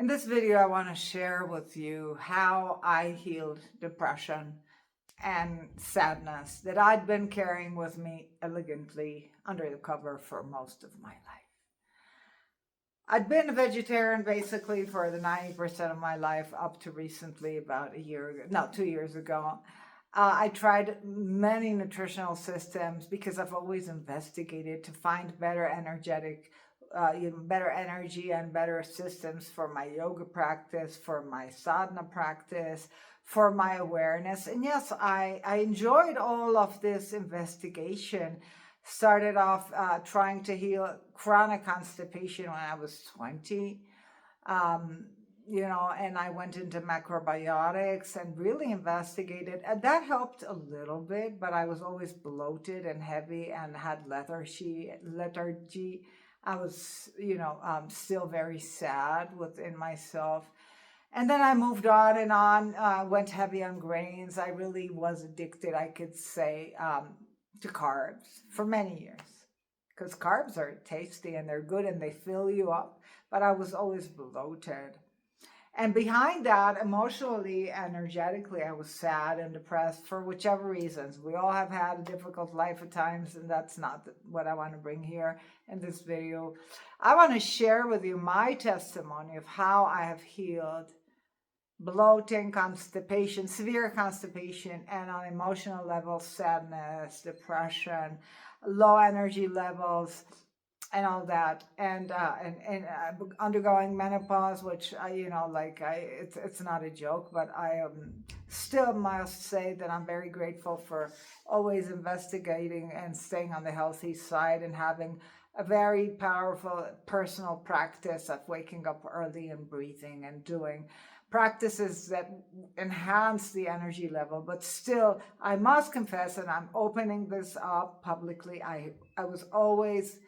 In this video, I want to share with you how I healed depression and sadness that I'd been carrying with me elegantly under the cover for most of my life. I'd been a vegetarian basically for the 90% of my life up to recently, about 2 years ago. I tried many nutritional systems because I've always investigated to find better better energy and better systems for my yoga practice, for my sadhana practice, for my awareness. And yes, I enjoyed all of this investigation. Started off trying to heal chronic constipation when I was 20. And I went into macrobiotics and really investigated. And that helped a little bit, but I was always bloated and heavy and had lethargy. I was, still very sad within myself. And then I moved on and on, went heavy on grains. I really was addicted, I could say, to carbs for many years. Because carbs are tasty and they're good and they fill you up. But I was always bloated. And behind that, emotionally, energetically, I was sad and depressed for whichever reasons. We all have had a difficult life at times, and that's not what I want to bring here in this video. I want to share with you my testimony of how I have healed bloating, constipation, severe constipation, and on emotional level, sadness, depression, low energy levels, and all that, and undergoing menopause, which it's not a joke, but I still must say that I'm very grateful for always investigating and staying on the healthy side and having a very powerful personal practice of waking up early and breathing and doing practices that enhance the energy level. But still, I must confess, and I'm opening this up publicly, I was always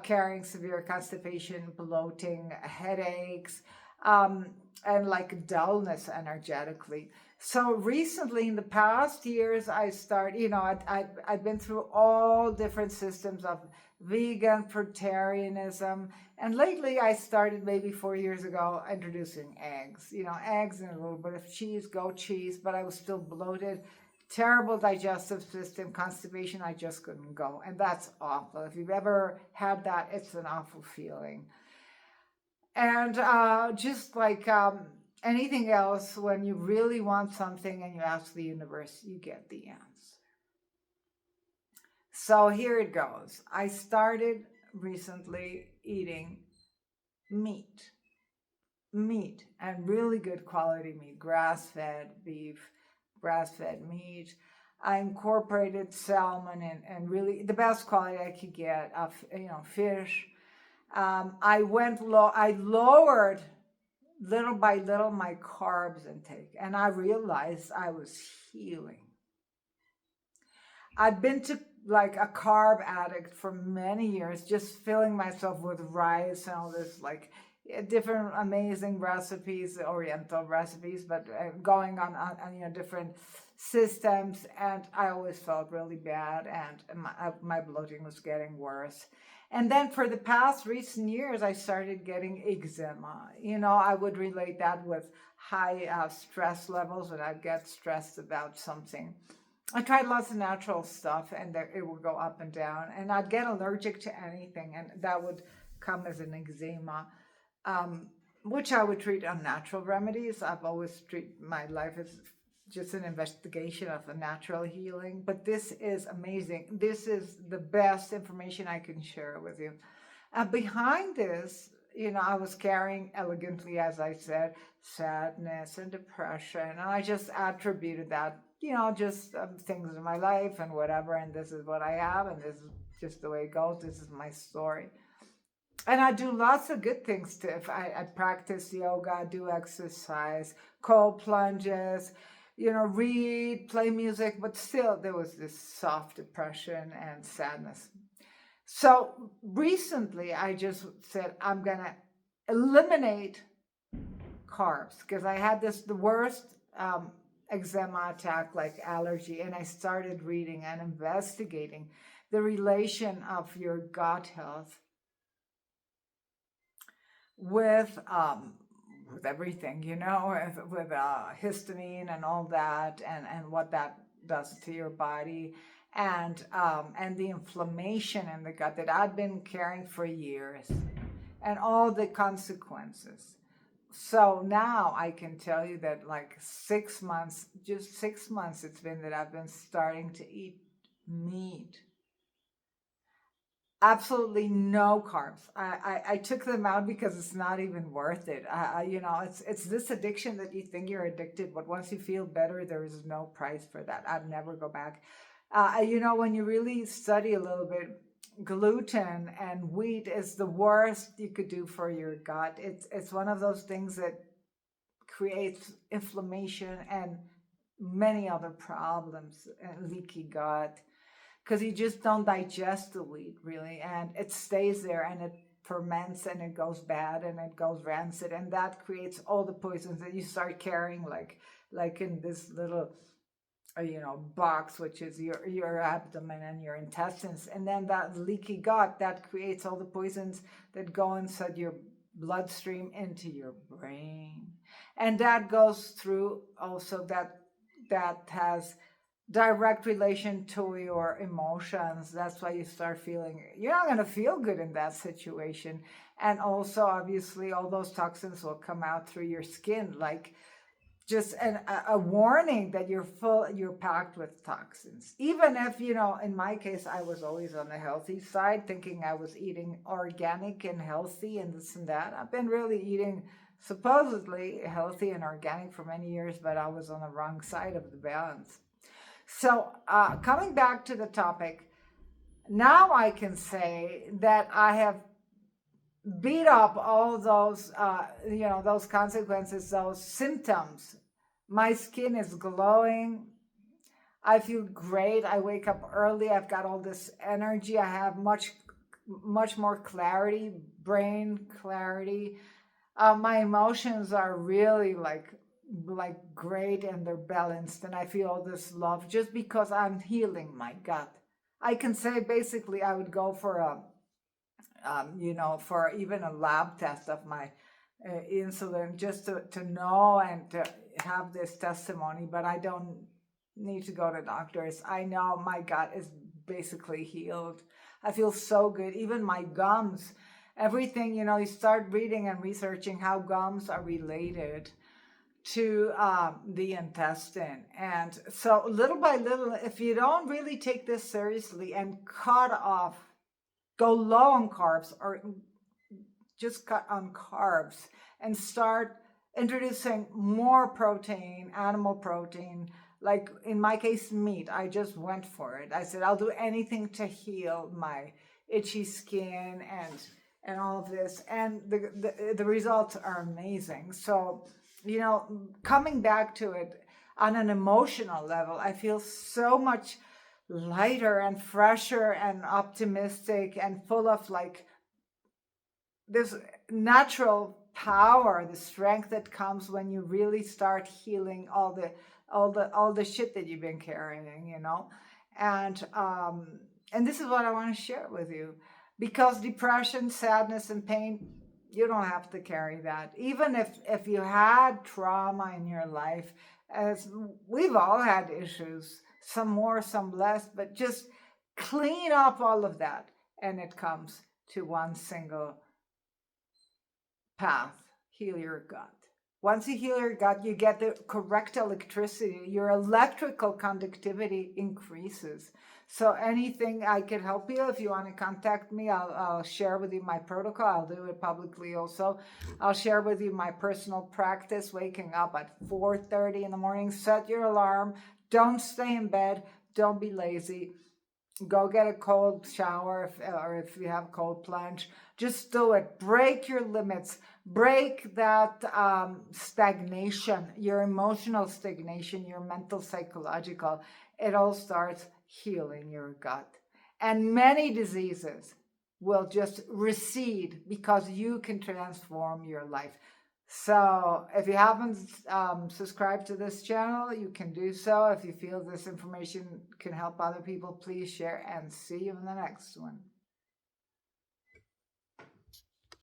carrying severe constipation, bloating, headaches, and like dullness energetically. So recently, in the past years, I started, I've been through all different systems of vegan, fruitarianism, and lately I started maybe 4 years ago introducing eggs, eggs and a little bit of cheese, goat cheese, but I was still bloated. Terrible digestive system, constipation, I just couldn't go. And that's awful. If you've ever had that, it's an awful feeling. And just like anything else, when you really want something and you ask the universe, you get the answer. So here it goes. I started recently eating meat, and really good quality meat, grass-fed beef, grass-fed meat. I incorporated salmon and really the best quality I could get of fish. I lowered little by little my carbs intake, and I realized I was healing. I'd been to like a carb addict for many years, just filling myself with rice and all this different amazing recipes, oriental recipes, but going on different systems, and I always felt really bad, and my bloating was getting worse. And then for the past recent years, I started getting eczema. I would relate that with high stress levels when I get stressed about something. I tried lots of natural stuff, and it would go up and down, and I'd get allergic to anything, and that would come as an eczema. Which I would treat on natural remedies. I've always treated my life as just an investigation of a natural healing, but this is amazing. This is the best information I can share with you. Behind this, I was carrying elegantly, as I said, sadness and depression, and I just attributed that, just things in my life and whatever, and this is what I have, and this is just the way it goes. This is my story. And I do lots of good things too. I practice yoga, do exercise, cold plunges, read, play music, but still there was this soft depression and sadness. So recently I just said, I'm going to eliminate carbs because I had the worst eczema attack, like allergy, and I started reading and investigating the relation of your gut health with with everything, with histamine and all that, and what that does to your body, and the inflammation in the gut that I'd been carrying for years, and all the consequences. So now I can tell you that like 6 months, just 6 months it's been that I've been starting to eat meat. Absolutely no carbs. I took them out because it's not even worth it. It's this addiction that you think you're addicted, but once you feel better, there is no price for that. I'd never go back. When you really study a little bit, gluten and wheat is the worst you could do for your gut. It's one of those things that creates inflammation and many other problems, leaky gut, because you just don't digest the wheat really, and it stays there and it ferments and it goes bad and it goes rancid, and that creates all the poisons that you start carrying like in this little box, which is your abdomen and your intestines, and then that leaky gut that creates all the poisons that go inside your bloodstream into your brain, and that goes through also that has direct relation to your emotions. That's why you start feeling you're not going to feel good in that situation, and also obviously all those toxins will come out through your skin, like just a warning that you're packed with toxins. Even if, in my case, I was always on the healthy side, thinking I was eating organic and healthy and this and that. I've been really eating supposedly healthy and organic for many years, but I was on the wrong side of the balance. So coming back to the topic, now I can say that I have beat up all those consequences, those symptoms. My skin is glowing. I feel great. I wake up early. I've got all this energy. I have much more clarity, brain clarity. My emotions are really like great, and they're balanced, and I feel all this love just because I'm healing my gut. I can say basically I would go for for even a lab test of my insulin, just to know and to have this testimony, but I don't need to go to doctors. I know my gut is basically healed. I feel so good. Even my gums, everything, you start reading and researching how gums are related to the intestine. And so little by little, if you don't really take this seriously and go low on carbs, or just cut on carbs and start introducing more protein, animal protein, like in my case, meat. I just went for it. I said, I'll do anything to heal my itchy skin and all of this. And the results are amazing. So, coming back to it on an emotional level, I feel so much lighter and fresher and optimistic and full of like this natural power, the strength that comes when you really start healing all the shit that you've been carrying, and this is what I want to share with you, because depression, sadness, and pain, you don't have to carry that. Even if you had trauma in your life, as we've all had issues, some more, some less, but just clean up all of that, and it comes to one single path: heal your gut. Once you heal your gut, you get the correct electricity. Your electrical conductivity increases. So anything I can help you, if you want to contact me, I'll share with you my protocol. I'll do it publicly also. I'll share with you my personal practice, waking up at 4:30 in the morning. Set your alarm. Don't stay in bed. Don't be lazy. Go get a cold shower, or if you have cold plunge, just do it. Break your limits. Break that stagnation, your emotional stagnation, your mental, psychological. It all starts healing your gut. And many diseases will just recede because you can transform your life. So if you haven't subscribed to this channel, you can do so. If you feel this information can help other people, please share, and see you in the next one.